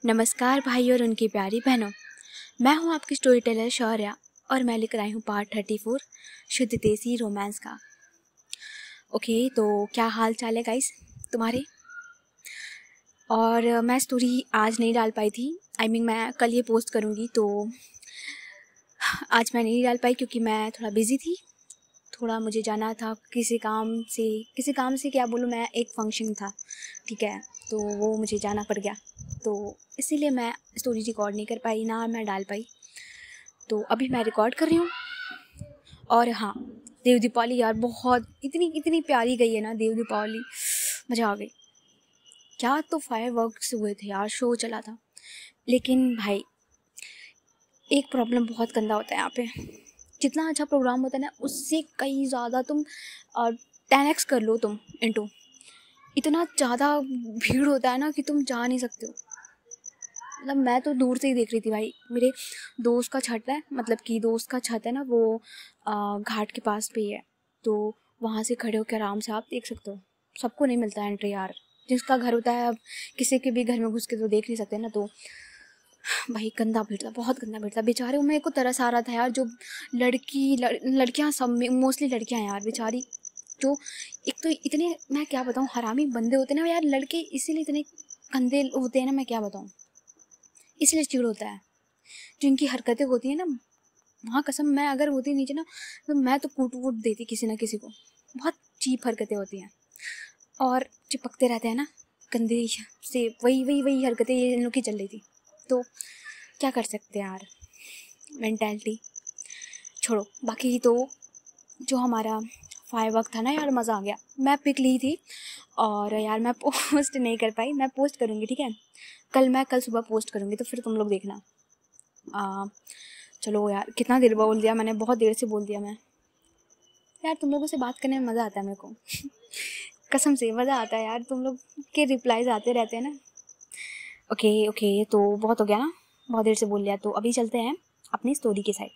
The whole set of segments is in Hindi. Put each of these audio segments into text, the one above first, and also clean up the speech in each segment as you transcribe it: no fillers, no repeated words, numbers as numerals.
नमस्कार भाई और उनकी प्यारी बहनों, मैं हूं आपकी स्टोरी टेलर शौर्या और मैं लेकर आई हूं पार्ट 34 शुद्ध देसी रोमांस का। ओके, तो क्या हाल चाल है गाइस तुम्हारे। और मैं स्टोरी आज नहीं डाल पाई थी। मैं कल ये पोस्ट करूँगी, तो आज मैं नहीं डाल पाई क्योंकि मैं थोड़ा बिज़ी थी। थोड़ा मुझे जाना था किसी काम से क्या बोलूँ, मैं एक फंक्शन था, ठीक है, तो वो मुझे जाना पड़ गया, तो इसीलिए मैं स्टोरी रिकॉर्ड नहीं कर पाई ना मैं डाल पाई। तो अभी मैं रिकॉर्ड कर रही हूँ। और हाँ, देव दीपावली यार बहुत इतनी प्यारी गई है ना देव दीपावली, मज़ा आ गई। क्या तो फायरवर्क्स हुए थे यार, शो चला था। लेकिन भाई एक प्रॉब्लम बहुत गंदा होता है यहाँ पे। जितना अच्छा प्रोग्राम होता है ना, उससे कई ज़्यादा तुम 10x कर लो तुम इंटू। इतना ज़्यादा भीड़ होता है ना कि तुम जा नहीं सकते हो। मतलब मैं तो दूर से ही देख रही थी भाई। मेरे दोस्त का छत है, मतलब कि दोस्त का छत है ना, वो घाट के पास पे ही है, तो वहाँ से खड़े होकर आराम से आप देख सकते हो। सबको नहीं मिलता है एंट्री यार, जिसका घर होता है। अब किसी के भी घर में घुस के तो देख नहीं सकते ना। तो भाई गंदा भीड़ था, बहुत गंदा भीड़ था। बेचारे मेरे को तरस आ रहा था यार, जो लड़कियां सब मोस्टली लड़कियां यार बेचारी, जो एक तो इतने, मैं क्या बताऊँ, हरामी बंदे होते हैं ना यार लड़के, इसीलिए इतने गंदे होते हैं ना, मैं क्या बताऊँ, इसलिए चिड़ होता है। जो इनकी हरकतें होती हैं ना, वहाँ कसम मैं अगर होती नीचे ना, तो मैं तो कूट वूट देती किसी ना किसी को। बहुत चीप हरकतें होती हैं और चिपकते रहते हैं ना गंदे से। वही हरकतें ये इन लोग की चल रही थी। तो क्या कर सकते हैं यार, मेंटालिटी छोड़ो। बाकी तो जो हमारा फायरवर्क था ना यार, मज़ा आ गया। मैं पिक ली थी और यार मैं पोस्ट नहीं कर पाई। मैं पोस्ट करूँगी, ठीक है, कल सुबह पोस्ट करूँगी, तो फिर तुम लोग देखना। चलो यार, कितना देर बोल दिया मैंने, बहुत देर से बोल दिया मैं यार। तुम लोगों से बात करने में मज़ा आता है मेरे को कसम से मज़ा आता है यार, तुम लोग के रिप्लाईज आते रहते हैं ना। ओके, तो बहुत हो गया ना, बहुत देर से बोल लिया। तो अभी चलते हैं अपनी स्टोरी के side.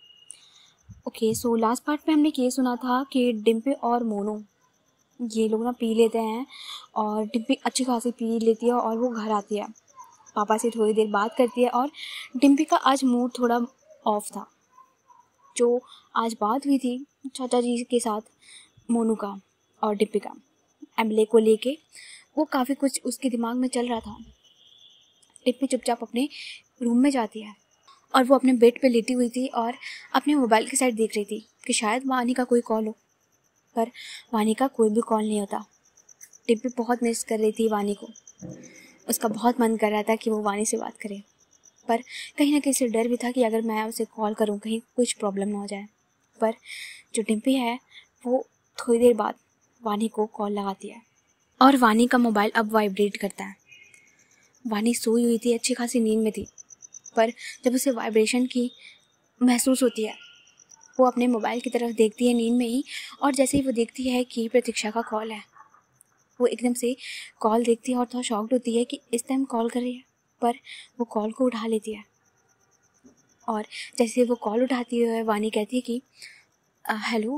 Okay, so last part में हमने ये सुना था कि डिम्पी और मोनू ये लोग ना पी लेते हैं, और डिम्पी अच्छी खासी पी लेती है और वो घर आती है, पापा से थोड़ी देर बात करती है। और डिम्पी का आज मूड थोड़ा ऑफ था। जो आज बात हुई थी चाचा जी के साथ, मोनू का और डिम्पी का एमएलए को लेके, वो काफ़ी कुछ उसके दिमाग में चल रहा था। डिम्पी चुपचाप अपने रूम में जाती है और वो अपने बेड पे लेटी हुई थी और अपने मोबाइल की साइड देख रही थी कि शायद वानी का कोई कॉल हो, पर वानी का कोई भी कॉल नहीं होता। डिम्पी बहुत मिस कर रही थी वानी को। उसका बहुत मन कर रहा था कि वो वानी से बात करे, पर कहीं ना कहीं से डर भी था कि अगर मैं उसे कॉल करूं कहीं कुछ प्रॉब्लम ना हो जाए। पर जो डिम्पी है वो थोड़ी देर बाद वानी को कॉल लगाती है और वानी का मोबाइल अब वाइब्रेट करता है। वानी सोई हुई थी, अच्छी खासी नींद में थी, पर जब उसे वाइब्रेशन की महसूस होती है, वो अपने मोबाइल की तरफ देखती है नींद में ही। और जैसे ही वो देखती है कि प्रतीक्षा का कॉल है, वो एकदम से कॉल देखती है और थोड़ा शॉक्ड होती है कि इस टाइम कॉल कर रही है। पर वो कॉल को उठा लेती है और जैसे वो कॉल उठाती है, वानी कहती है कि हेलो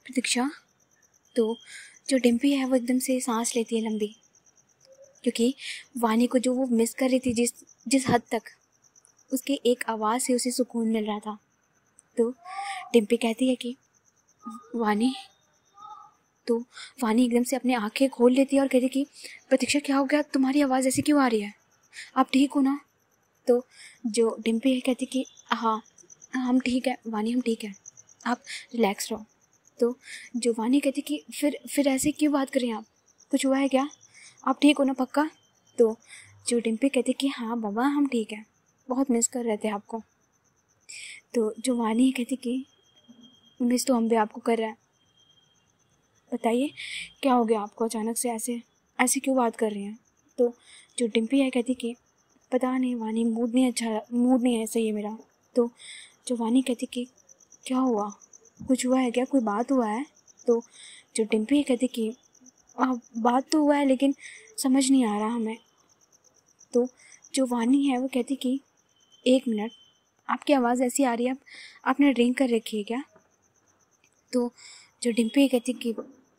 प्रतीक्षा। तो जो डिम्पी है वो एकदम से सांस लेती है लंबी, क्योंकि वानी को जो वो मिस कर रही थी, जिस हद तक उसके एक आवाज़ से उसे सुकून मिल रहा था। तो डिम्पी कहती है कि वानी। तो वानी एकदम से अपनी आंखें खोल लेती है और कहती कि प्रतीक्षा क्या हो गया, तुम्हारी आवाज़ ऐसी क्यों आ रही है, आप ठीक हो ना। तो जो डिम्पी है कहती कि हाँ हम ठीक है वानी, हम ठीक है, आप रिलैक्स रहो। तो जो वानी कहती कि फिर ऐसे क्यों बात कर रही हैं आप, कुछ हुआ है क्या, आप ठीक हो ना पक्का। तो जो डिम्पी कहती कि हाँ बाबा हम ठीक है, बहुत मिस कर रहे थे आपको। तो जो वानी कहती कि मिस तो हम भी आपको कर रहे हैं, बताइए क्या हो गया आपको, अचानक से ऐसे क्यों बात कर रही हैं। तो जो डिम्पी है कहती कि पता नहीं वानी, मूड नहीं है सही है मेरा। तो जो वानी कहती कि क्या हुआ, कुछ हुआ है क्या, कोई बात हुआ है। तो जो डिम्पी कहती कि बात तो हुआ है लेकिन समझ नहीं आ रहा हमें। तो जो वानी है वो कहती कि 1 मिनट, आपकी आवाज़ ऐसी आ रही है, आपने ड्रिंक कर रखी है क्या। तो जो डिम्पी कहती कि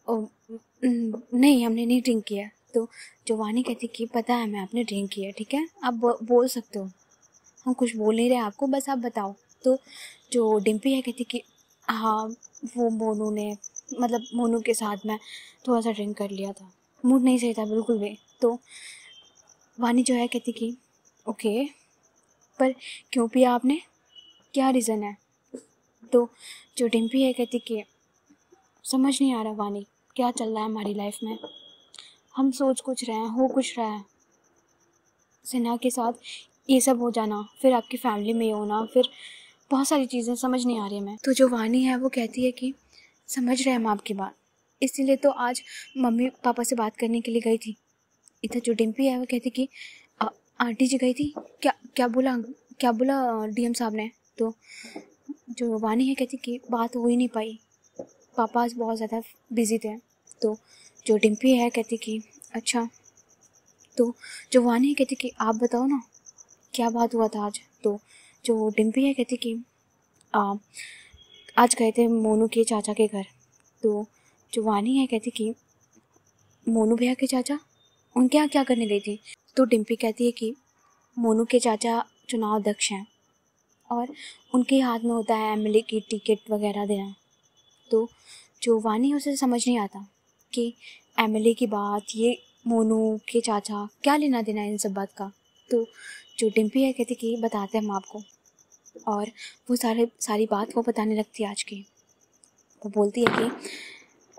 नहीं हमने नहीं ड्रिंक किया। तो जो वानी कहती कि पता है मैं आपने ड्रिंक किया, ठीक है, आप बोल सकते हो, हम कुछ बोल नहीं रहे आपको, बस आप बताओ। तो जो डिम्पी है कहती कि हाँ वो मोनू ने, मतलब मोनू के साथ मैं थोड़ा सा ड्रिंक कर लिया था, मूड नहीं सही था बिल्कुल भी। तो वानी जो है कहती कि ओके, पर क्यों पिया आपने, क्या रीज़न है। तो जो डिम्पी है कहती कि समझ नहीं आ रहा वानी क्या चल रहा है हमारी लाइफ में, हम सोच कुछ रहे हैं, हो कुछ रहा है, सिन्हा के साथ ये सब हो जाना, फिर आपकी फैमिली में होना, फिर बहुत सारी चीज़ें समझ नहीं आ रही मैं। तो जो वानी है वो कहती है कि समझ रहे हैं हम आपकी बात, इसीलिए तो आज मम्मी पापा से बात करने के लिए गई थी। इधर जो डिम्पी है वो कहती कि आंटी जी गई थी, क्या बोला डीएम साहब ने। तो जो वानी है कहती कि बात हो ही नहीं पाई, पापा आज बहुत ज़्यादा बिजी थे। तो जो डिम्पी है कहती कि अच्छा। तो जो वानी है कहती कि आप बताओ ना क्या बात हुआ था आज। तो जो डिम्पी है कहती कि आज गए थे मोनू के चाचा के घर। तो जो वानी है कहती कि मोनू भैया के चाचा उनके यहाँ क्या करने गई थी। तो डिम्पी कहती है कि मोनू के चाचा चुनाव अध्यक्ष हैं और उनके हाथ में होता है एमएलए की टिकट वगैरह देना। तो जो वानी उसे समझ नहीं आता कि एमएलए की बात, ये मोनू के चाचा क्या लेना देना इन सब बात का। तो जो डिम्पी है कहती कि बताते हैं हम आपको, और वो सारी बात वो बताने लगती है आज की। वो बोलती है कि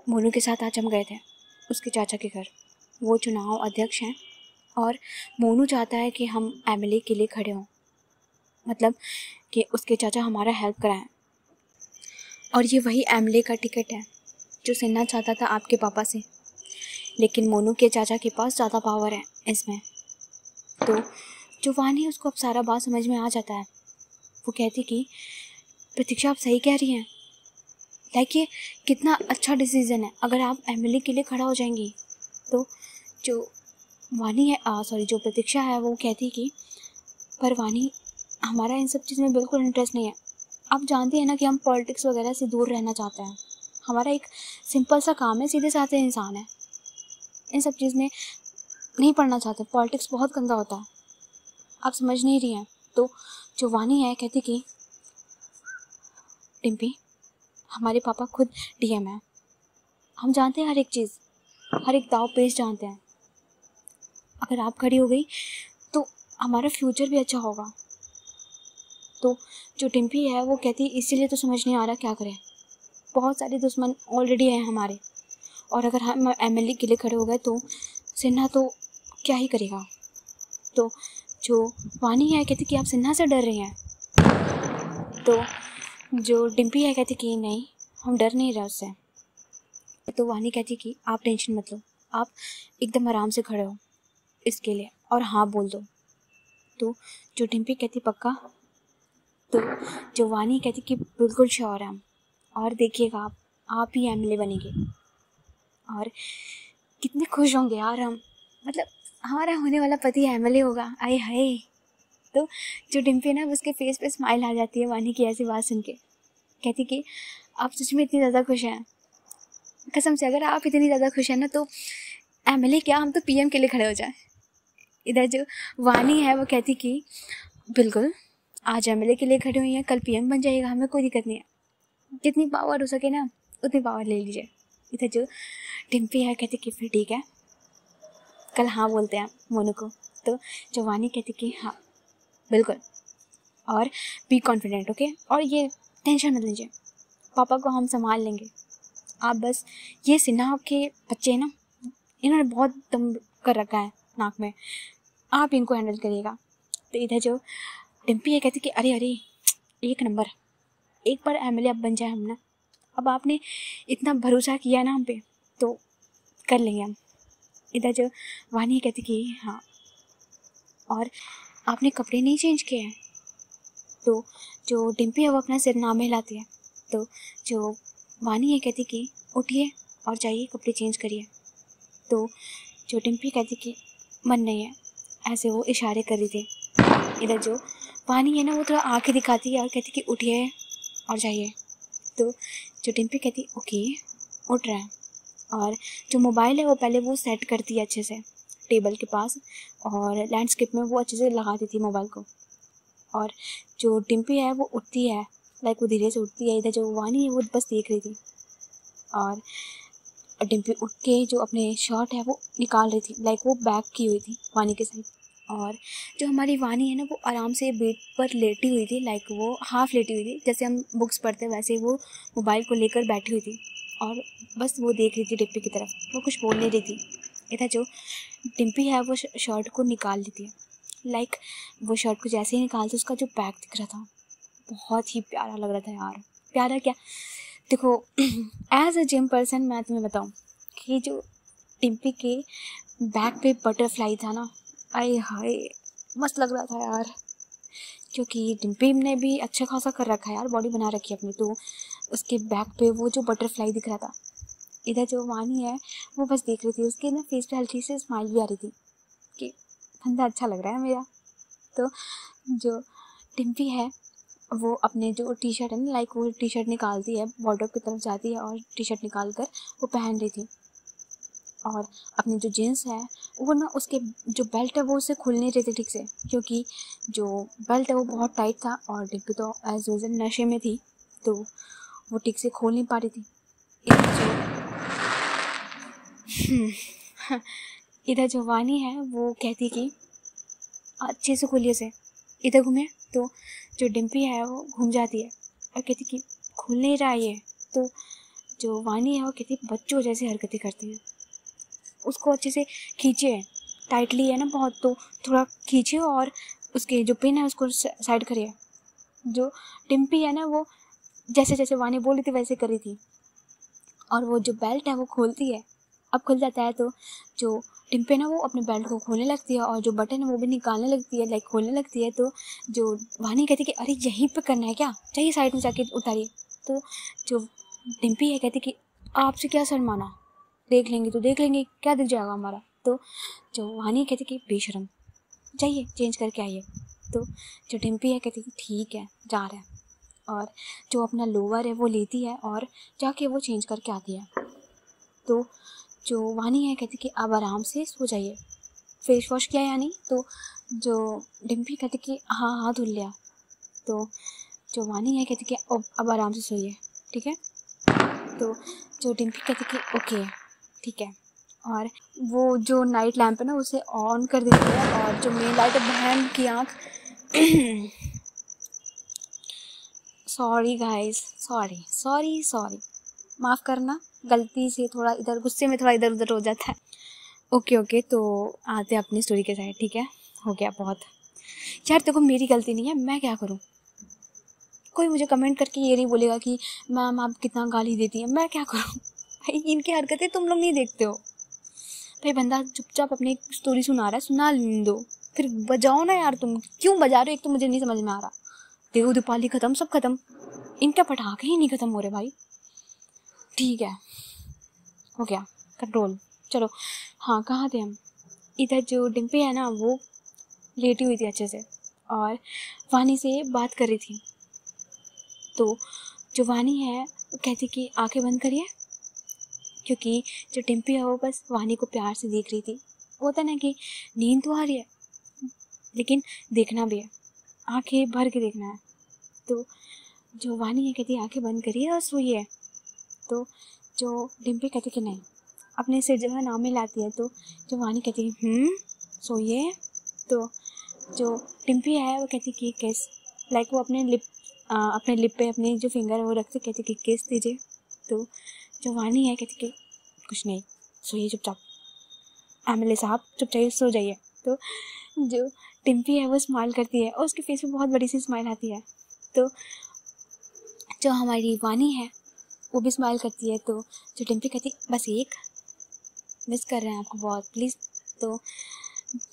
मोनू के साथ आज हम गए थे उसके चाचा के घर, वो चुनाव अध्यक्ष हैं और मोनू चाहता है कि हम एमएलए के लिए खड़े हों, मतलब कि उसके चाचा हमारा हेल्प कराएं। और ये वही एमएलए का टिकट है जो सिन्हा चाहता था आपके पापा से, लेकिन मोनू के चाचा के पास ज़्यादा पावर है इसमें। तो जो वानी है उसको अब सारा बात समझ में आ जाता है। वो कहती कि प्रतीक्षा आप सही कह रही हैं, लाइक ये कितना अच्छा डिसीज़न है अगर आप एमएलए के लिए खड़ा हो जाएंगी। तो जो वानी है जो प्रतीक्षा है वो कहती कि पर वानी हमारा इन सब चीज़ में बिल्कुल इंटरेस्ट नहीं है, आप जानती हैं ना कि हम पॉलिटिक्स वगैरह से दूर रहना चाहते हैं, हमारा एक सिंपल सा काम है, सीधे साधे इंसान है, इन सब चीज़ में नहीं पढ़ना चाहते, पॉलिटिक्स बहुत गंदा होता है, आप समझ नहीं रही हैं। तो जो वानी है कहती कि डिम्पी हमारे पापा खुद डीएम है, हम जानते हैं हर एक चीज़, हर एक दाव पेश जानते हैं, अगर आप खड़ी हो गई तो हमारा फ्यूचर भी अच्छा होगा। तो जो डिम्पी है वो कहती है इसीलिए तो समझ नहीं आ रहा क्या करें, बहुत सारे दुश्मन ऑलरेडी हैं हमारे, और अगर हम एमएलए के लिए खड़े हो गए तो सिन्हा तो क्या ही करेगा। तो जो वानी है कहती कि आप सिन्हा से डर रही हैं। तो जो डिम्पी है कहती कि नहीं हम डर नहीं रहे उससे। तो वानी कहती कि आप टेंशन मत लो, आप एकदम आराम से खड़े हो इसके लिए और हाँ बोल दो। तो जो डिम्पी कहती पक्का। तो जो वानी कहती कि बिल्कुल श्योर है हम, और देखिएगा आप ही एमएलए बनेंगे और कितने खुश होंगे यार हम, मतलब हमारा होने वाला पति एमएलए होगा, आए हाय। तो जो डिम्पी ना उसके फेस पे स्माइल आ जाती है वानी की ऐसी बात सुन के, कहती कि आप सच में इतनी ज़्यादा खुश हैं, कसम से अगर आप इतनी ज़्यादा खुश हैं ना तो एमएलए क्या हम तो पीएम के लिए खड़े हो जाए। इधर जो वानी है वो कहती कि बिल्कुल आज एमएलए के लिए खड़े हुई हैं, कल पीएम बन जाएगा, हमें कोई दिक्कत नहीं है, जितनी पावर हो सके ना उतनी पावर ले लीजिए। इधर जो डिम्पी है कहती कि फिर ठीक है कल हाँ बोलते हैं मोनू को। तो जो वानी कहती कि हाँ बिल्कुल, और बी कॉन्फिडेंट ओके, और ये टेंशन मत लीजिए, पापा को हम संभाल लेंगे, आप बस ये सिन्हा के बच्चे हैं ना, इन्होंने बहुत दम कर रखा है नाक में, आप इनको हैंडल करिएगा। तो इधर जो डिम्पी है कहती कि अरे एक नंबर, एक बार एमएलए अब बन जाए हम ना, अब आपने इतना भरोसा किया ना हम पे तो कर लेंगे हम। इधर जो वानी कहती कि हाँ, और आपने कपड़े नहीं चेंज किए हैं। तो जो डिम्पी है वो अपना सिर नाम हिलाती है। तो जो वानी है कहती कि उठिए और जाइए कपड़े चेंज करिए। तो जो डिम्पी कहती कि मन नहीं है, ऐसे वो इशारे कर रही थी। इधर जो वानी है ना वो थोड़ा आंखें दिखाती है और कहती कि उठिए और जाइए। तो जो डिम्पी कहती ओके उठ रहा है, और जो मोबाइल है वो पहले वो सेट करती है अच्छे से टेबल के पास, और लैंडस्केप में वो अच्छे से लगा देती है मोबाइल को। और जो डिम्पी है वो उठती है, लाइक वो धीरे से उठती है। इधर जो वानी है वो बस देख रही थी, और डिम्पी उठ के जो अपने शर्ट है वो निकाल रही थी, लाइक वो बैग की हुई थी वानी के साइड। और जो हमारी वानी है ना वो आराम से बेड पर लेटी हुई थी, लाइक वो हाफ़ लेटी हुई थी, जैसे हम बुक्स पढ़ते हैं वैसे वो मोबाइल को लेकर बैठी हुई थी और बस वो देख रही थी डिम्पी की तरफ, वो कुछ बोल नहीं रही थी। इधर जो डिम्पी है वो शर्ट को निकाल लेती है, लाइक वो शर्ट को जैसे ही निकालती उसका जो बैग दिख रहा था बहुत ही प्यारा लग रहा था यार। प्यारा क्या, देखो एज अ जिम पर्सन मैं तुम्हें बताऊँ कि जो डिम्पी के बैक पे बटरफ्लाई था ना, अरे हाय मस्त लग रहा था यार। क्योंकि डिम्पी ने भी अच्छा खासा कर रखा है यार, बॉडी बना रखी है अपनी, तो उसके बैक पे वो जो बटरफ्लाई दिख रहा था। इधर जो वानी है वो बस देख रही थी, उसके ना फेस पे हल्की सी स्माइल भी आ रही थी कि बंदा अच्छा लग रहा है मेरा। तो जो डिम्पी है वो अपने जो टी शर्ट है ना, लाइक वो टी शर्ट निकालती है, वार्डरोब की तरफ जाती है और टी शर्ट निकाल कर वो पहन रही थी। और अपनी जो जीन्स है वो ना उसके जो बेल्ट है वो उसे खुल नहीं रही थी ठीक से, क्योंकि जो बेल्ट है वो बहुत टाइट था और डिम्पी तो एज यूजल नशे में थी, तो वो ठीक से खोल नहीं पा रही थी। इधर जो वानी है वो कहती कि अच्छे से खोलिए से, इधर घूमिए। तो जो डिम्पी है वो घूम जाती है और कहती कि खुल नहीं रहा ये। तो जो वानी है वो कहती बच्चों जैसी हरकतें करती है, उसको अच्छे से खींचे, टाइटली है ना बहुत, तो थोड़ा खींचे और उसके जो पिन है उसको साइड करिए। जो डिम्पी है ना वो जैसे जैसे वानी बोल रही थी वैसे कर रही थी, और वो जो बेल्ट है वो खोलती है, अब खुल जाता है। तो जो डिम्पी ना वो अपने बेल्ट को खोलने लगती है और जो बटन है वो भी निकालने लगती है, लाइक खोलने लगती है। तो जो वानी कहती कि अरे यहीं पे करना है क्या, चाहिए साइड में जाके उतारिए। तो जो डिम्पी है कहती कि आपसे क्या शर्माना, देख लेंगे तो देख लेंगे, क्या दिख जाएगा हमारा। तो जो वानी कहती कि बेशरम, जाइए चेंज करके आइए। तो जो डिम्पी है कहती कि ठीक है जा रहे हैं, और जो अपना लोअर है वो लेती है और जाके वो चेंज करके आती है। तो जो वानी है कहती कि अब आराम से सो जाइए, फेस वॉश किया या नहीं। तो जो डिम्पी कहती कि हाँ हाँ धुल लिया। तो जो वानी है कहती कि अब आराम से सोइए, ठीक है। तो जो डिम्पी कहती कि ओके ठीक है, और वो जो नाइट लैम्प है ना उसे ऑन कर देती है, और जो मेन लाइट है बहन की आँख sorry guys, sorry sorry sorry, माफ़ करना, गलती से थोड़ा इधर गुस्से में थोड़ा इधर उधर हो जाता है। ओके तो आते हैं अपनी स्टोरी के साइड, ठीक है। हो गया बहुत यार, देखो मेरी गलती नहीं है, मैं क्या करूँ। कोई मुझे कमेंट करके ये नहीं बोलेगा कि मैम आप कितना गाली देती हैं, मैं क्या करूँ भाई, इनकी हरकतें तुम लोग नहीं देखते हो भाई। बंदा चुपचाप अपनी स्टोरी सुना रहा है, सुना दो, फिर बजाओ ना यार, तुम क्यों बजा रहे हो, एक तो मुझे नहीं समझ में आ रहा। देखो दीपावली ख़त्म, सब ख़त्म, इनके पटाखे ही नहीं ख़त्म हो रहे भाई। ठीक है हो गया कंट्रोल, चलो। हाँ कहाँ थे हम। इधर जो डिम्पी है ना वो लेटी हुई थी अच्छे से और वानी से बात कर रही थी। तो जो वानी है वो कहती कि आंखें बंद करिए, क्योंकि जो डिम्पी है वो बस वानी को प्यार से देख रही थी। होता ना कि नींद तो आ रही है लेकिन देखना भी है, आंखें भर के देखना है। तो जो वानी है कहती आंखें बंद करिए और सोइए। तो जो डिम्पी कहती कि नहीं, अपने सिर जो है नाम में लाती है। तो जो वानी कहती सोइए। तो जो डिम्पी है वो कहती कि किस, लाइक वो अपने लिप पे अपनी जो फिंगर है वो रखते, कहती कि किस दीजिए। तो जो वानी है कहती कि कुछ नहीं, सोइए चुपचाप, एमएलए साहब चुपचाप सो जाइए। तो जो डिम्पी है वो स्माइल करती है और उसके फेस पे बहुत बड़ी सी स्माइल आती है। तो जो हमारी वानी है वो भी स्माइल करती है। तो जो डिम्पी कहती बस एक, मिस कर रहे हैं आपको बहुत प्लीज़। तो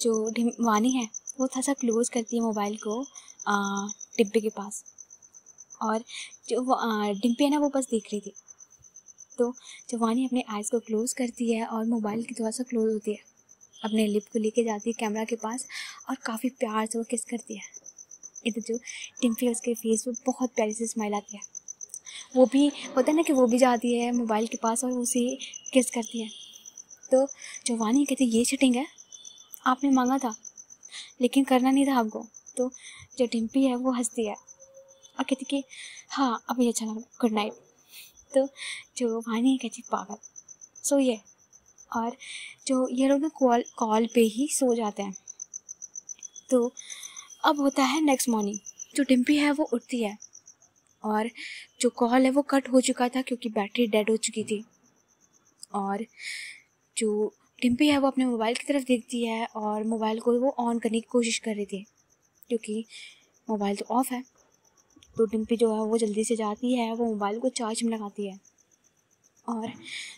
जो वानी है वो थोड़ा सा क्लोज़ करती है मोबाइल को डिम्पी के पास, और जो डिम्पी है ना वो बस देख रही थी। तो जो वानी अपने आइज़ को क्लोज़ करती है और मोबाइल की थोड़ा सा क्लोज़ होती है, अपने लिप को लेके जाती है कैमरा के पास और काफ़ी प्यार से वो किस करती है। इधर जो डिम्पी है उसके फेस पे बहुत प्यारी सी स्माइल आती है वो भी होता है ना कि वो भी जाती है मोबाइल के पास और उसे किस करती है। तो जो वानी कहती है ये चीटिंग है, आपने मांगा था लेकिन करना नहीं था आपको। तो जो डिम्पी है वो हंसती है और कहती कि हाँ अभी अच्छा लगा, गुड नाइट। तो जो वानी है कहती पागल सोइए। और जो ये लोग ना कॉल पे ही सो जाते हैं। तो अब होता है नेक्स्ट मॉर्निंग, जो डिम्पी है वो उठती है और जो कॉल है वो कट हो चुका था क्योंकि बैटरी डेड हो चुकी थी। और जो डिम्पी है वो अपने मोबाइल की तरफ देखती है और मोबाइल को वो ऑन करने की कोशिश कर रही थी क्योंकि मोबाइल तो ऑफ़ है। तो डिम्पी जो है वो जल्दी से जाती है, वो मोबाइल को चार्ज में लगाती है और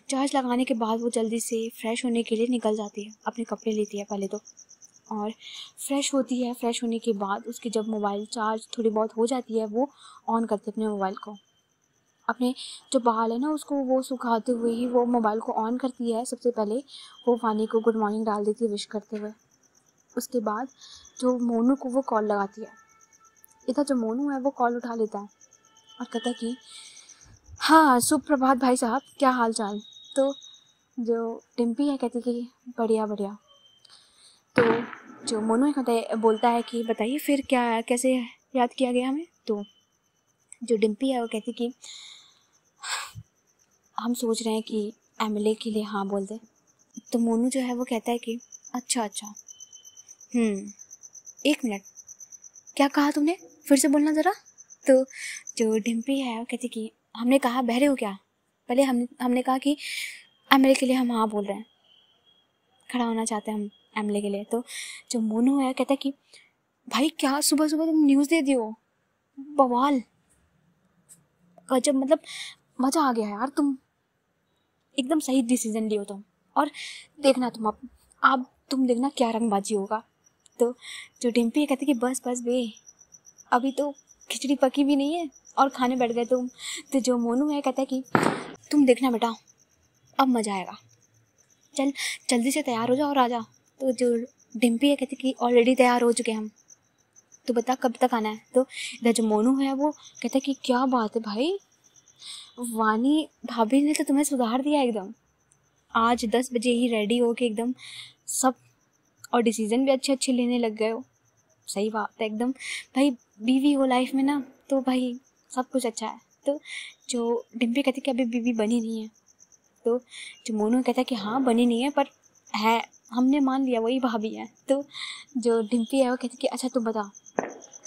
चार्ज लगाने के बाद वो जल्दी से फ्रेश होने के लिए निकल जाती है। अपने कपड़े लेती है पहले तो और फ्रेश होती है। फ्रेश होने के बाद उसकी जब मोबाइल चार्ज थोड़ी बहुत हो जाती है वो ऑन करती है अपने मोबाइल को। अपने जो बाल है ना उसको वो सुखाते हुए ही वो मोबाइल को ऑन करती है। सबसे पहले वो वानी को गुड मॉर्निंग डाल देती है विश करते हुए। उसके बाद जो मोनू को वो कॉल लगाती है। इधर जो मोनू है वो कॉल उठा लेता है और कहता है कि हाँ सुप्रभात भाई साहब, क्या हाल चाल। तो जो डिम्पी है कहती कि बढ़िया बढ़िया। तो जो मोनू है कहता बोलता है कि बताइए फिर क्या कैसे याद किया गया हमें। तो जो डिम्पी है वो कहती कि हम सोच रहे हैं कि एमएलए के लिए हाँ बोल दे। तो मोनू जो है वो कहता है कि अच्छा अच्छा, एक मिनट, क्या कहा तुमने, फिर से बोलना ज़रा। तो जो डिम्पी है वो कहती कि हमने कहा बहरे हो क्या, पहले हमने कहा कि एमएलए के लिए हम हाँ बोल रहे हैं, खड़ा होना चाहते हैं हम एमएलए के लिए। तो जो मोनू है कहता है कि भाई क्या सुबह सुबह तुम न्यूज़ दे दियो, बवाल, गजब, मतलब मज़ा आ गया यार, तुम एकदम सही डिसीजन लियो तुम। और देखना तुम अब तुम देखना क्या रंगबाजी होगा। तो जो डिम्पी है कहती कि बस बस बे, अभी तो खिचड़ी पकी भी नहीं है और खाने बैठ गए तुम। तो जो मोनू है कहता है कि तुम देखना बेटा अब मज़ा आएगा, चल जल्दी से तैयार हो जा और आ जा। तो जो डिम्पी है कहती कि ऑलरेडी तैयार हो चुके हम, तो बता कब तक आना है। तो इधर जो मोनू है वो कहता है कि क्या बात है भाई, वानी भाभी ने तो तुम्हें सुधार दिया एकदम, आज 10 बजे ही रेडी हो के एकदम सब, और डिसीजन भी अच्छे अच्छे लेने लग गए हो। सही बात है एकदम भाई, बीवी हो लाइफ में ना तो भाई सब कुछ अच्छा है। तो जो डिम्पी कहती कि अभी बीवी बनी नहीं है। तो जो मोनू कहता है कि हाँ बनी नहीं है पर है, हमने मान लिया वही भाभी है। तो जो डिम्पी है वो कहती कि अच्छा तू बता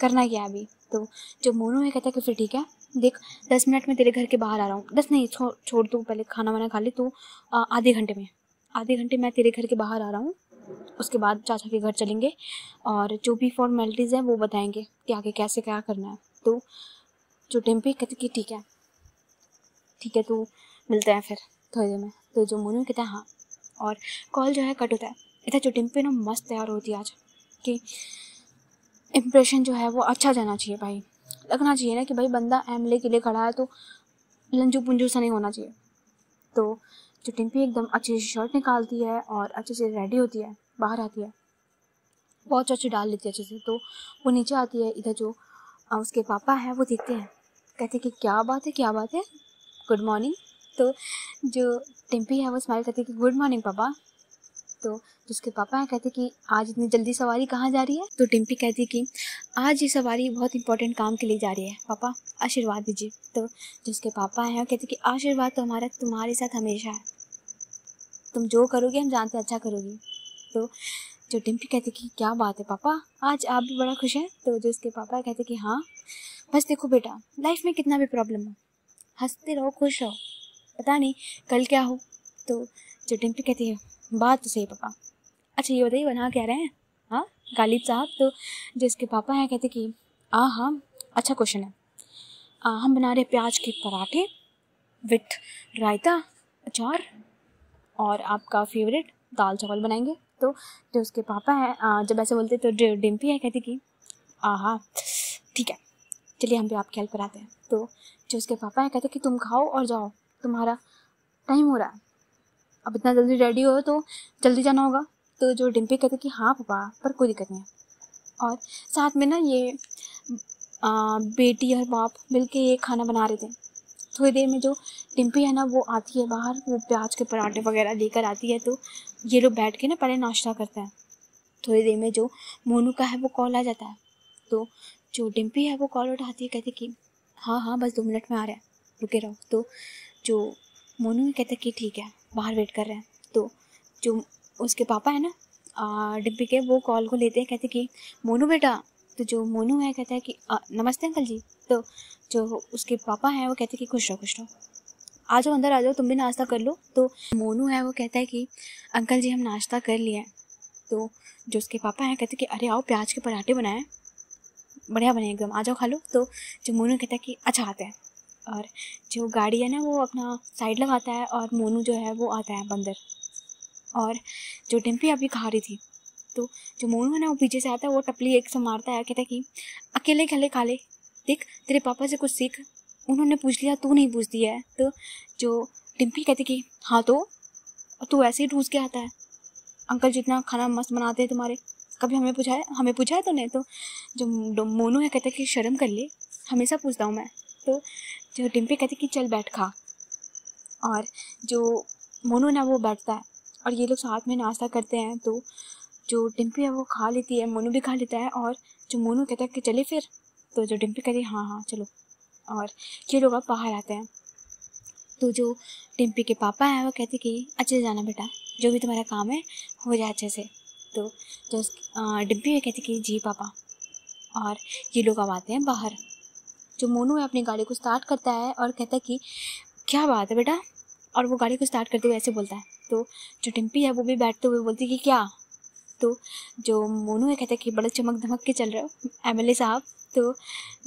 करना क्या है अभी। तो जो मोनू है कहता है कि फिर ठीक है, देख 10 मिनट में तेरे घर के बाहर आ रहा हूँ, 10 नहीं छोड़ तू पहले खाना वाना खा ले, तो आधे घंटे मैं तेरे घर के बाहर आ रहा हूँ। उसके बाद चाचा के घर चलेंगे और जो भी फॉर्मेलिटीज़ हैं वो बताएंगे कि आगे कैसे क्या करना है। तो जो डिम्पी कहती कि ठीक है तो मिलते हैं फिर थोड़ी देर में। तो जो मोनू कहता है हाँ, और कॉल जो है कट होता है। इधर जो डिम्पी ना मस्त तैयार होती है आज कि इम्प्रेशन जो है वो अच्छा जाना चाहिए भाई, लगना चाहिए ना कि भाई बंदा एमएलए के लिए खड़ा है तो लंजू पुंजू सा नहीं होना चाहिए। तो जो डिम्पी एकदम अच्छे से शर्ट निकालती है और अच्छे से रेडी होती है, बाहर आती है, बहुत अच्छी डाल लेती है अच्छे से। तो वो नीचे आती है। इधर जो उसके पापा हैं वो देखते हैं, कहते कि क्या बात है, गुड मॉर्निंग। तो जो डिम्पी है वो स्माइल करती है कि गुड मॉर्निंग पापा। तो जिसके पापा हैं कहते कि आज इतनी जल्दी सवारी कहाँ जा रही है। तो डिम्पी कहती कि आज ये सवारी बहुत इंपॉर्टेंट काम के लिए जा रही है पापा, आशीर्वाद दीजिए। तो जिसके पापा हैं कहते कि आशीर्वाद तो हमारा तुम्हारे साथ हमेशा है, तुम जो करोगे हम जानते हैं अच्छा करोगी। तो जो डिम्पी कहती कि क्या बात है पापा, आज आप भी बड़ा खुश हैं। तो जो उसके पापा कहते कि हाँ बस देखो बेटा, लाइफ में कितना भी प्रॉब्लम हो हंसते रहो, खुश रहो, पता नहीं कल क्या हो। तो जो डिम्पी कहती है बात तो सही पापा, अच्छा ये बताइए बना क्या रहे हैं हाँ गालिब साहब। तो जो इसके पापा हैं कहते कि हाँ अच्छा क्वेश्चन है, हम बना रहे प्याज के पराठे विथ रायता, अचार और आपका फेवरेट दाल चावल बनाएंगे। तो जो उसके पापा हैं जब ऐसे बोलते तो जो डिम्पी है कहती कि हाँ ठीक है चलिए हम भी आपकी हेल्प कराते हैं। तो जो उसके पापा हैं कहते कि तुम खाओ और जाओ, तुम्हारा टाइम हो रहा है, अब इतना जल्दी रेडी हो तो जल्दी जाना होगा। तो जो डिम्पी कहते कि हाँ पापा पर कोई दिक्कत नहीं है, और साथ में ना ये बेटी और बाप मिलके ये खाना बना रहे थे, थोड़ी देर में जो टिम्पी है ना वो आती है बाहर, वो प्याज के पराठे वगैरह लेकर आती है। तो ये लोग बैठ के ना पहले नाश्ता करते हैं। थोड़ी देर में जो मोनू का है वो कॉल आ जाता है। तो जो टिम्पी है वो कॉल उठाती है, कहती कि हाँ हाँ बस 2 मिनट में आ रहे हैं, रुके रहो। तो जो मोनू है कहता है कि ठीक है, बाहर वेट कर रहे हैं। तो जो उसके पापा है ना डिम्पी के, वो कॉल को लेते हैं, कहते कि मोनू बेटा। तो जो मोनू है कहता है कि नमस्ते अंकल जी। तो जो उसके पापा हैं वो कहते हैं कि खुश रहो, आ जाओ अंदर आ जाओ, तुम भी नाश्ता कर लो। तो मोनू है वो कहता है कि अंकल जी हम नाश्ता कर लिए हैं। तो जो उसके पापा हैं कहते कि अरे आओ, प्याज के पराठे बनाए, बढ़िया बने एकदम, आ जाओ खा लो। तो जो मोनू कहता है कि अच्छा आते हैं। और जो गाड़ी है ना वो अपना साइड लगाता है और मोनू जो है वो आता है बंदर। और जो टिम्पी अभी खा रही थी, तो जो मोनू है ना वो पीछे से आता है, वो टपली एक से मारता है, कहता है कि अकेले खले खा ले, देख तेरे पापा से कुछ सीख, उन्होंने पूछ लिया तू नहीं पूछती है। तो जो टिम्पी कहती कि हाँ तो तू ऐसे ही ठूस के आता है, अंकल जितना खाना मस्त बनाते हैं तुम्हारे, कभी हमें पूछा है तूने। तो जो मोनू है कहता है कि शर्म कर ले, हमेशा पूछता हूँ मैं। तो जो टिम्पी कहती कि चल बैठ खा। और जो मोनू ना वो बैठता है और ये लोग साथ में नाश्ता करते हैं। तो जो टिम्पी है वो खा लेती है, मोनू भी खा लेता है। और जो मोनू कहता है कि चले फिर। तो जो टिम्पी कहती है हाँ हाँ चलो। और ये लोग अब बाहर आते हैं। तो जो टिम्पी के पापा हैं वो कहते कि अच्छे से जाना बेटा, जो भी तुम्हारा काम है हो जाए अच्छे से। तो जो टिम्पी कहती कि जी पापा। और ये लोग अब आते हैं बाहर। जो मोनू है अपनी गाड़ी को स्टार्ट करता है और कहता है कि क्या बात है बेटा, और वो गाड़ी को स्टार्ट करते हुए ऐसे बोलता है। तो जो टिम्पी है वो भी बैठते हुए बोलती है कि क्या। तो जो मोनू है कहता है कि बड़ा चमक धमक के चल रहे हो एमएलए साहब। तो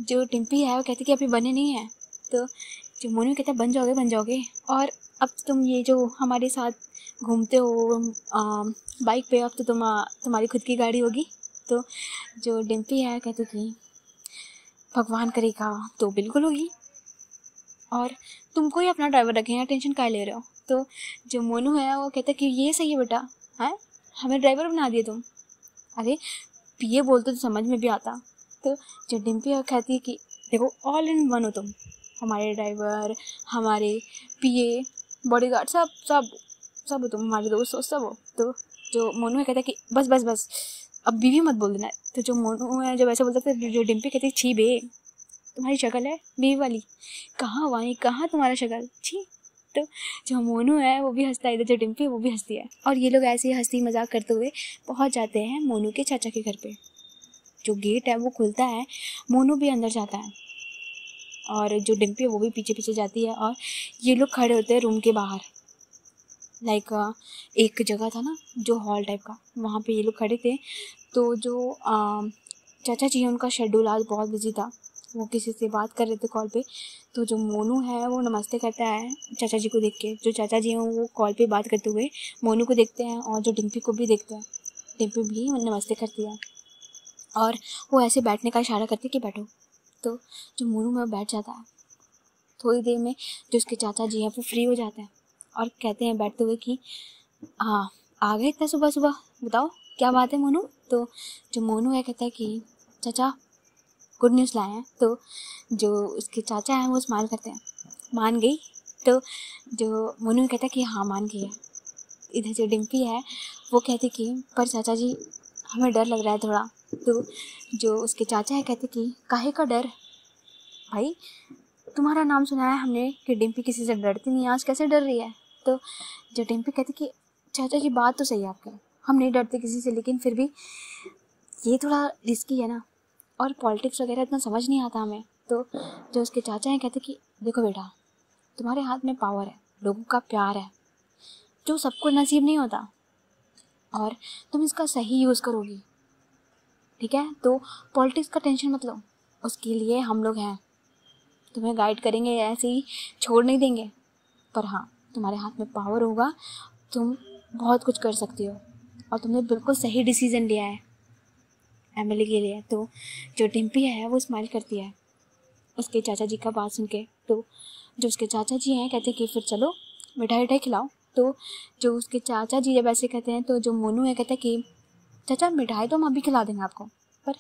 जो टिम्पी है वो कहती है कि अभी बने नहीं है। तो जो मोनू कहता है बन जाओगे, और अब तुम ये जो हमारे साथ घूमते हो बाइक पे, अब तो तुम्हारी खुद की गाड़ी होगी। तो जो टिम्पी है कहती कि भगवान करेगा तो बिल्कुल होगी, और तुमको ही अपना ड्राइवर रखेंगे, टेंशन काहे ले रहे हो। तो जो मोनू है वो कहता है कि ये सही है बेटा, हैं हमें ड्राइवर बना दिए तुम, अरे पीए बोलते तो समझ में भी आता। तो जो डिम्पी है कहती है कि देखो ऑल इन वन हो तुम, हमारे ड्राइवर, हमारे पीए, बॉडीगार्ड, सब सब सब हो तुम, हमारे दोस्त हो सब हो। तो जो मोनू है कहता है कि बस बस बस अब बीवी मत बोल देना। तो जो मोनू है जब ऐसे बोलता है, जो डिम्पी कहती है छी बे, तुम्हारी शक्ल है बीवी वाली, कहाँ वाई कहाँ तुम्हारा शक्ल, छी। तो जो मोनू है वो भी हंसता है, इधर जो डिम्पी है वो भी हंसती है। और ये लोग ऐसे ही हंसी मजाक करते हुए पहुंच जाते हैं मोनू के चाचा के घर पे। जो गेट है वो खुलता है, मोनू भी अंदर जाता है और जो डिम्पी है वो भी पीछे पीछे जाती है। और ये लोग खड़े होते हैं रूम के बाहर, लाइक एक जगह था ना जो हॉल टाइप का, वहाँ पे ये लोग खड़े थे। तो जो चाचा जी हैं उनका शेड्यूल आज बहुत बिजी था, वो किसी से बात कर रहे थे कॉल पे। तो जो मोनू है वो नमस्ते करता है चाचा जी को देख के। जो चाचा जी हैं वो कॉल पे बात करते हुए मोनू को देखते हैं और जो डिम्पी को भी देखते हैं। डिम्पी भी नमस्ते करती है और वो ऐसे बैठने का इशारा करती है कि बैठो। तो जो मोनू में बैठ जाता है। थोड़ी देर में जो उसके चाचा जी हैं वो फ्री हो जाते हैं और कहते हैं बैठते हुए कि हाँ आ गए इतना सुबह सुबह, बताओ क्या बात है मोनू। तो जो मोनू है कहता है कि चाचा गुड न्यूज़ लाए हैं। तो जो उसके चाचा हैं वो स्माइल करते हैं, मान गई। तो जो मोनू कहता है कि हाँ मान गई है। इधर जो डिम्पी है वो कहती कि पर चाचा जी हमें डर लग रहा है थोड़ा। तो जो उसके चाचा है कहते कि काहे का डर भाई, तुम्हारा नाम सुना है हमने कि डिम्पी किसी से डरती नहीं, आज कैसे डर रही है। तो जो डिम्पी कहती कि चाचा जी बात तो सही है आपकी, हम नहीं डरते किसी से, लेकिन फिर भी ये थोड़ा रिस्की है ना, और पॉलिटिक्स वगैरह इतना समझ नहीं आता हमें। तो जो उसके चाचा हैं कहते कि देखो बेटा, तुम्हारे हाथ में पावर है, लोगों का प्यार है, जो सबको नसीब नहीं होता, और तुम इसका सही यूज़ करोगी, ठीक है। तो पॉलिटिक्स का टेंशन मत लो, उसके लिए हम लोग हैं, तुम्हें गाइड करेंगे, ऐसे ही छोड़ नहीं देंगे। पर हाँ तुम्हारे हाथ में पावर होगा, तुम बहुत कुछ कर सकती हो, और तुमने बिल्कुल सही डिसीज़न लिया है एमएलए के लिए। तो जो डिम्पी है वो स्माइल करती है उसके चाचा जी का बात सुन के। तो जो उसके चाचा जी हैं कहते कि फिर चलो मिठाई उठाई खिलाओ। तो जो उसके चाचा जी जब ऐसे कहते हैं तो जो मोनू है कहता है कि चाचा मिठाई तो हम अभी खिला देंगे आपको, पर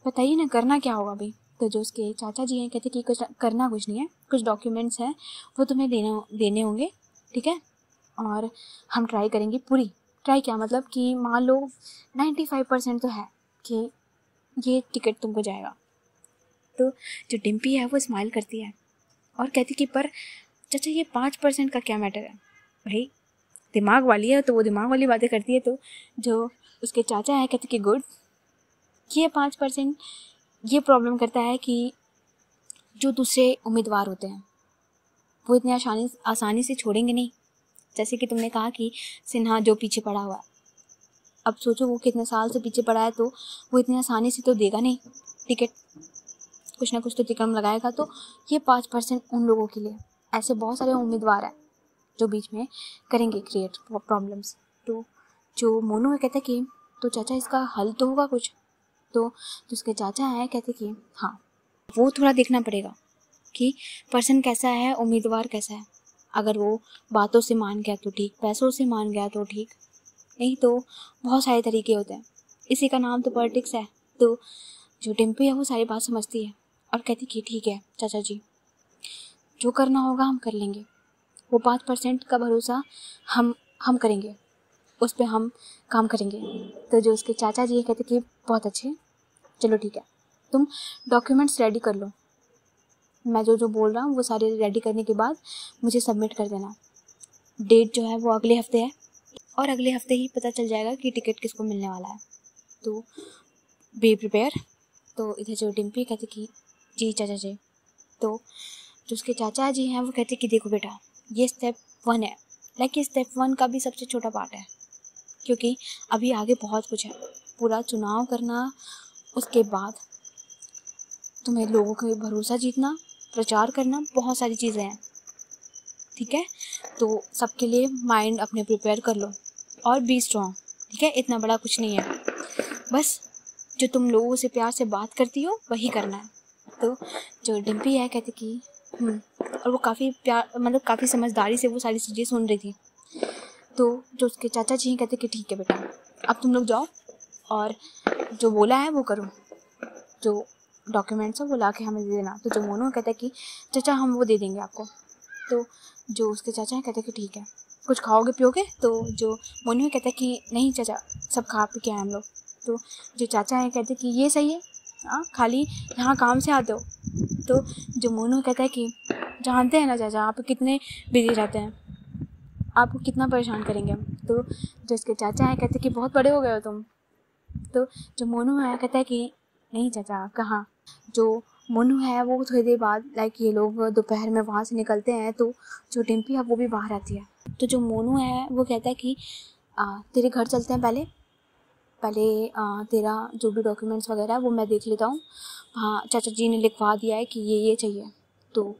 बताइए ना करना क्या होगा अभी। तो जो उसके चाचा जी हैं कहते कि कुछ करना कुछ नहीं है, कुछ डॉक्यूमेंट्स हैं वो तुम्हें देने होंगे, ठीक है, और हम ट्राई करेंगे पूरी। ट्राई क्या मतलब कि मान लो 95% तो है कि ये टिकट तुमको जाएगा। तो जो डिम्पी है वो स्माइल करती है और कहती कि पर चाचा ये 5% का क्या मैटर है, भाई दिमाग वाली है तो वो दिमाग वाली बातें करती है। तो जो उसके चाचा है कहते कि गुड, ये 5% ये प्रॉब्लम करता है कि जो दूसरे उम्मीदवार होते हैं वो इतनी आसानी से छोड़ेंगे नहीं। जैसे कि तुमने कहा कि सिन्हा जो पीछे पड़ा हुआ है, अब सोचो वो कितने साल से पीछे पड़ा है, तो वो इतनी आसानी से तो देगा नहीं टिकट, कुछ ना कुछ तो तिकड़म लगाएगा। तो ये 5% उन लोगों के लिए, ऐसे बहुत सारे उम्मीदवार हैं जो बीच में करेंगे क्रिएट प्रॉब्लम्स। तो जो मोनू है कहते कि तो चाचा इसका हल तो होगा कुछ। तो जिसके चाचा हैं कहते कि हाँ वो थोड़ा देखना पड़ेगा कि पर्सन कैसा है, उम्मीदवार कैसा है। अगर वो बातों से मान गया तो ठीक, पैसों से मान गया तो ठीक, नहीं तो बहुत सारे तरीके होते हैं, इसी का नाम तो पॉलिटिक्स है। तो जो डिम्पी है वो सारी बात समझती है और कहती कि ठीक है चाचा जी, जो करना होगा हम कर लेंगे, वो 5% का भरोसा हम करेंगे, उस पर हम काम करेंगे। तो जो उसके चाचा जी कहते कि बहुत अच्छे, चलो ठीक है, तुम डॉक्यूमेंट्स रेडी कर लो, मैं जो बोल रहा हूँ वो सारे रेडी करने के बाद मुझे सबमिट कर देना। डेट जो है वो अगले हफ्ते है और अगले हफ्ते ही पता चल जाएगा कि टिकट किसको मिलने वाला है। तो बी प्रिपेयर। तो इधर जो डिम्पी कहते कि जी चाचा जी। तो जो उसके चाचा जी हैं वो कहते कि देखो बेटा, ये स्टेप 1 है, लाइक स्टेप 1 का भी सबसे छोटा पार्ट है, क्योंकि अभी आगे बहुत कुछ है। पूरा चुनाव करना, उसके बाद तुम्हें लोगों का भरोसा जीतना, प्रचार करना, बहुत सारी चीज़ें हैं, ठीक है। तो सबके लिए माइंड अपने प्रिपेयर कर लो और बी स्ट्रॉन्ग, ठीक है। इतना बड़ा कुछ नहीं है, बस जो तुम लोगों से प्यार से बात करती हो वही करना है। तो जो डिम्पी है कहती कि और वो काफ़ी प्यार मतलब काफ़ी समझदारी से वो सारी चीज़ें सुन रही थी। तो जो उसके चाचा जी कहते कि ठीक है बेटा, अब तुम लोग जाओ और जो बोला है वो करो, जो डॉक्यूमेंट्स है वो ला के हमें दे देना। तो जो मोनू कहता है कि चाचा हम वो दे देंगे आपको। तो जो उसके चाचा हैं कहते हैं कि ठीक है, कुछ खाओगे पियोगे। तो जो मोनू कहता है कि नहीं चाचा, सब खा पी के आए हम लोग। तो जो चाचा हैं कहते हैं कि ये सही है, हाँ खाली यहाँ काम से आते हो। तो जो मोनू कहता है कि जानते हैं ना चाचा, आप कितने बिजी रहते हैं, आपको कितना परेशान करेंगे हम। तो जो इसके चाचा हैं कहते हैं कि बहुत बड़े हो गए हो तुम। तो जो मोनू है कहता है कि नहीं चाचा कहाँ। जो मोनू है वो थोड़ी देर बाद लाइक ये लोग दोपहर में वहाँ से निकलते हैं, तो जो डिम्पी है वो भी बाहर आती है। तो जो मोनू है वो कहता है कि तेरे घर चलते हैं, पहले तेरा जो भी डॉक्यूमेंट्स वगैरह है वो मैं देख लेता हूँ। हाँ चाचा जी ने लिखवा दिया है कि ये चाहिए, तो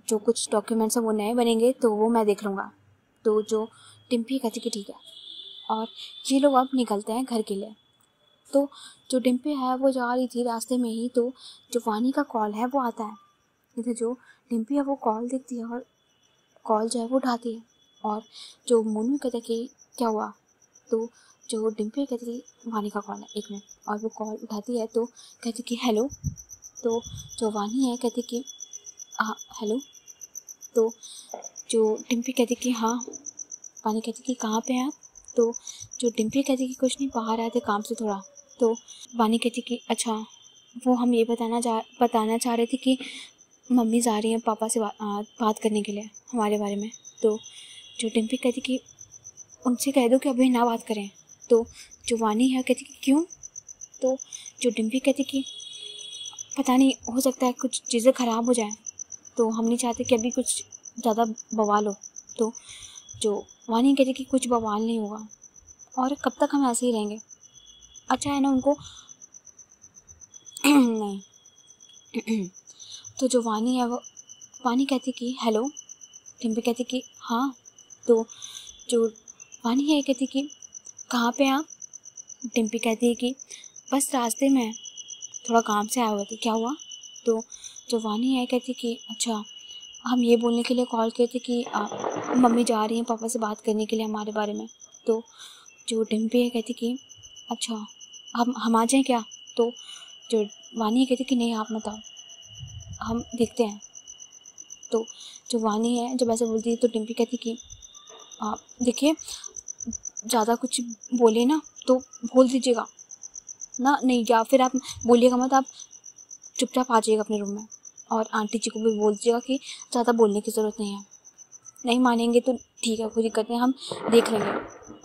जो कुछ डॉक्यूमेंट्स हैं वो नए बनेंगे तो वो मैं देख लूँगा। तो जो डिम्पी कहती कि ठीक है, और ये लोग अब निकलते हैं घर के लिए। तो जो डिम्पी है वो जा रही थी रास्ते में ही, तो जो वानी का कॉल है वो आता है। इधर जो डिम्पी है वो कॉल देखती है और कॉल जो है वो उठाती है। और जो मोनू कहता है कि क्या हुआ। तो जो डिम्पी कहती है वानी का कॉल है, 1 मिनट, और वो कॉल उठाती है तो कहती कि हेलो। तो जो वानी है कहती कि हाँ हेलो। तो जो डिम्पी कहती कि हाँ, वानी कहती कि कहाँ पे हैं आप। तो जो डिम्पी कहती कि कुछ नहीं, बाहर आए थे काम से थोड़ा। तो वानी कहती कि अच्छा, वो हम ये बताना चाह रहे थे कि मम्मी जा रही हैं पापा से बात करने के लिए हमारे बारे में। तो जो डिम्पी कहती कि उनसे कह दो कि अभी ना बात करें। तो जो वानी है कहती कि क्यों। तो जो डिम्पी कहती कि पता नहीं, हो सकता है कुछ चीज़ें ख़राब हो जाएं, तो हम नहीं चाहते कि अभी कुछ ज़्यादा बवाल हो। तो जो वानी कहती कि कुछ बवाल नहीं होगा, और कब तक हम ऐसे ही रहेंगे, अच्छा है ना उनको नहीं। तो जो वानी है वो वानी कहती कि हेलो। डिम्पी कहती कि हाँ। तो जो वानी है कहती कि कहाँ पे आप। डिम्पी कहती है कि बस रास्ते में, थोड़ा काम से आए हुए थे, क्या हुआ। तो जो वानी है कहती कि अच्छा, हम ये बोलने के लिए कॉल किए थे कि मम्मी जा रही हैं पापा से बात करने के लिए हमारे बारे में। तो जो डिम्पी है कहती कि अच्छा, हम आ जाएं क्या। तो जो वानी कहती कि नहीं आप मत आओ, हम देखते हैं। तो जो वानी है जब ऐसे बोलती है तो डिम्पी कहती कि देखिए ज़्यादा कुछ बोले ना तो बोल दीजिएगा ना, नहीं या फिर आप बोलिएगा मत, आप चुपचाप आ जाइएगा अपने रूम में, और आंटी जी को भी बोल दीजिएगा कि ज़्यादा बोलने की ज़रूरत नहीं है। नहीं मानेंगे तो ठीक है, कोई दिक्कत नहीं, हम देख लेंगे,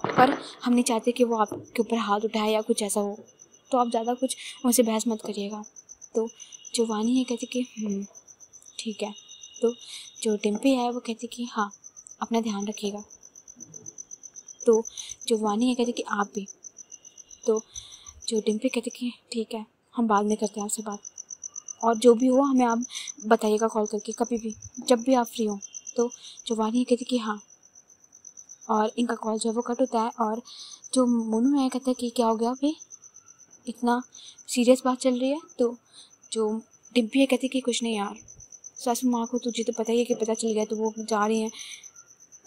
पर हम नहीं चाहते कि वो आपके ऊपर हाथ उठाए या कुछ ऐसा हो, तो आप ज़्यादा कुछ उनसे बहस मत करिएगा। तो जो वानी है कहती कि ठीक है। तो जो डिम्पी है वो कहती कि हाँ अपना ध्यान रखिएगा। तो जो वानी है कहती कि आप भी। तो जो डिम्पी कहती कि ठीक है, हम बाद में करते हैं आपसे बात, और जो भी हो हमें आप बताइएगा कॉल करके कभी भी, जब भी आप फ्री हो। तो जो वानी कहती कि हाँ, और इनका कॉल जो है वो कट होता है। और जो मोनू है कहता है कि क्या हो गया भाई, इतना सीरियस बात चल रही है। तो जो डिम्पी है कहती कि कुछ नहीं यार, सासू माँ को तुझे तो पता ही है कि पता चल गया, तो वो जा रही हैं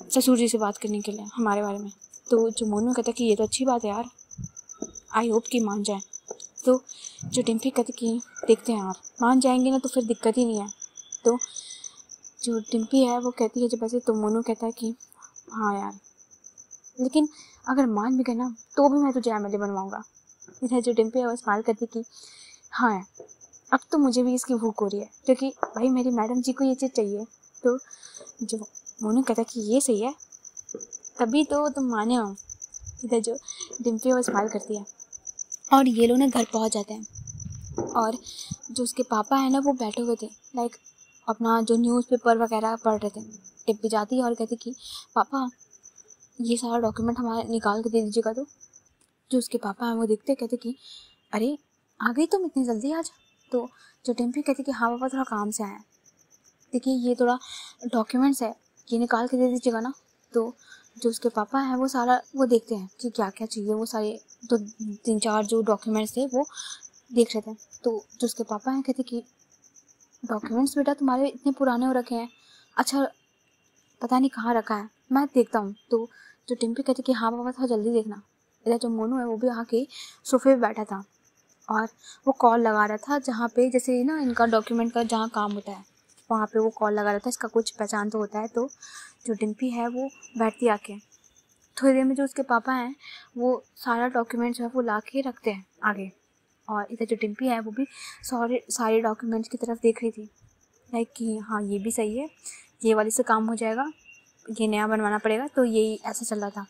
ससुर जी से बात करने के लिए हमारे बारे में। तो जो मोनू कहता है कि ये तो अच्छी बात है यार, आई होप कि मान जाए। तो जो डिम्पी कहती कि देखते हैं यार, मान जाएंगे ना तो फिर दिक्कत ही नहीं है। तो जो डिम्पी है वो कहती है जब ऐसे, तो मोनू कहता है कि हाँ यार, लेकिन अगर मान भी गए ना तो भी मैं तुझे एमएलए बनवाऊंगा। इधर जो डिम्पी है वो स्माइल करती कि हाँ यार, अब तो मुझे भी इसकी भूख हो रही है, क्योंकि भाई मेरी मैडम जी को ये चीज़ चाहिए। तो जो मोनू कहता है कि ये सही है, तभी तो तुम माने हो। इधर जो डिम्पी है वो स्माइल करती है, और ये लोग ना घर पहुंच जाते हैं। और जो उसके पापा है ना वो बैठे हुए थे, लाइक अपना जो न्यूज़पेपर वगैरह पढ़ रहे थे। डिम्पी जाती है और कहती कि पापा ये सारा डॉक्यूमेंट हमारे निकाल के दे दीजिएगा। तो जो उसके पापा हैं वो देखते कहते कि अरे आ गई तुम इतनी जल्दी आज। तो जो डिम्पी कहती कि हाँ पापा थोड़ा काम से आया, देखिए ये थोड़ा डॉक्यूमेंट्स है, ये निकाल के दे दीजिएगा ना। तो जो उसके पापा हैं वो सारा वो देखते हैं कि क्या क्या चाहिए, वो सारे तो 3-4 जो डॉक्यूमेंट्स थे वो देख रहे थे। तो जो उसके पापा हैं कहते कि डॉक्यूमेंट्स बेटा तुम्हारे इतने पुराने हो रखे हैं, अच्छा पता नहीं कहाँ रखा है, मैं देखता हूँ। तो जो डिम्पी कहती कि हाँ पापा थोड़ा जल्दी देखना। इधर जो मोनू है वो भी आके सोफे पे बैठा था, और वो कॉल लगा रहा था जहाँ पे जैसे ना इनका डॉक्यूमेंट का जहाँ काम होता है वहाँ पे वो कॉल लगा रहा था, इसका कुछ पहचान तो होता है। तो जो डिम्पी है वो बैठती आके, थोड़ी देर में जो उसके पापा हैं वो सारा डॉक्यूमेंट जो है वो ला के रखते हैं आगे, और इधर जो डिम्पी है वो भी सारे डॉक्यूमेंट्स की तरफ देख रही थी, लाइक कि हाँ ये भी सही है, ये वाले से काम हो जाएगा, ये नया बनवाना पड़ेगा। तो यही ऐसा चल रहा था।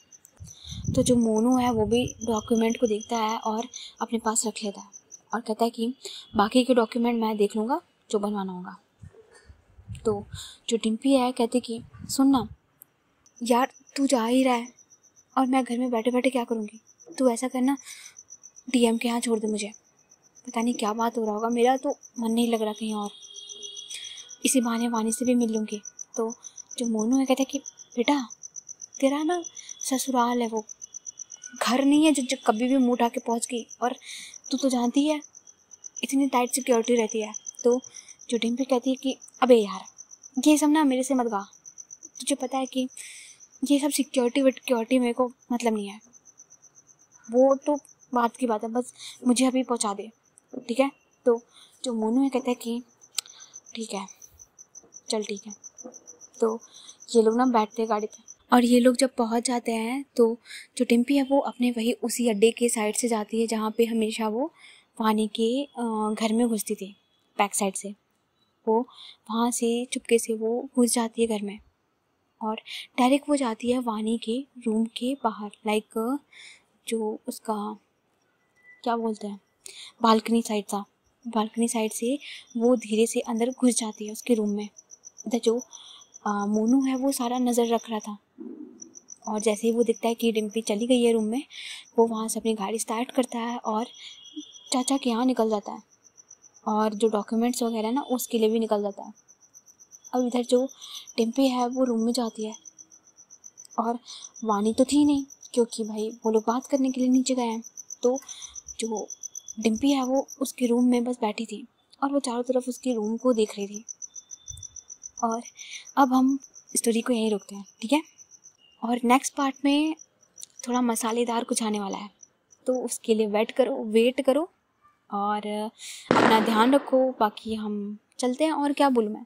तो जो मोनू है वो भी डॉक्यूमेंट को देखता है और अपने पास रख लेता है, और कहता है कि बाकी के डॉक्यूमेंट मैं देख लूँगा जो बनवाना होगा। तो जो डिम्पी है कहती कि सुन ना यार, तू जा ही रहा है और मैं घर में बैठे बैठे क्या करूँगी, तू ऐसा करना डीएम के यहाँ छोड़ दे मुझे, पता नहीं क्या बात हो रहा होगा, मेरा तो मन नहीं लग रहा कहीं और, इसी बहाने वानी से भी मिल लूँगी। तो जो मोनू है कहता है कि बेटा तेरा ना ससुराल है, वो घर नहीं है जो कभी भी मुँह उठा के पहुँच गई, और तू तो जानती है इतनी टाइट सिक्योरिटी रहती है। तो जो डिम्पी कहती है कि अबे यार ये सब ना मेरे से मत गा, तुझे पता है कि ये सब सिक्योरिटी मेरे को मतलब नहीं है, वो तो बात की बात है, बस मुझे अभी पहुंचा दे, ठीक है। तो जो मोनू है कहता है कि ठीक है चल ठीक है। तो ये लोग ना बैठते हैं गाड़ी पे, और ये लोग जब पहुंच जाते हैं तो जो डिम्पी है वो अपने वही उसी अड्डे के साइड से जाती है जहाँ पे हमेशा वो वानी के घर में घुसती थी, बैक साइड से वो वहाँ से चुपके से वो घुस जाती है घर में, और डायरेक्ट वो जाती है वानी के रूम के बाहर, लाइक जो उसका क्या बोलते हैं बालकनी साइड था, बालकनी साइड से वो धीरे से अंदर घुस जाती है उसके रूम में। इधर जो मोनू है वो सारा नज़र रख रहा था, और जैसे ही वो दिखता है कि डिम्पी चली गई है रूम में, वो वहाँ से अपनी गाड़ी स्टार्ट करता है और चाचा के यहाँ निकल जाता है, और जो डॉक्यूमेंट्स वगैरह ना उसके लिए भी निकल जाता है। अब इधर जो डिम्पी है वो रूम में जाती है, और वानी तो थी नहीं क्योंकि भाई वो लोग बात करने के लिए नीचे गए हैं। तो जो डिम्पी है वो उसके रूम में बस बैठी थी, और वो चारों तरफ उसके रूम को देख रही थी। और अब हम स्टोरी को यहीं रोकते हैं, ठीक है, और नेक्स्ट पार्ट में थोड़ा मसालेदार कुछ आने वाला है, तो उसके लिए वेट करो। और अपना ध्यान रखो। बाकी हम चलते हैं, और क्या बोलूँ मैं।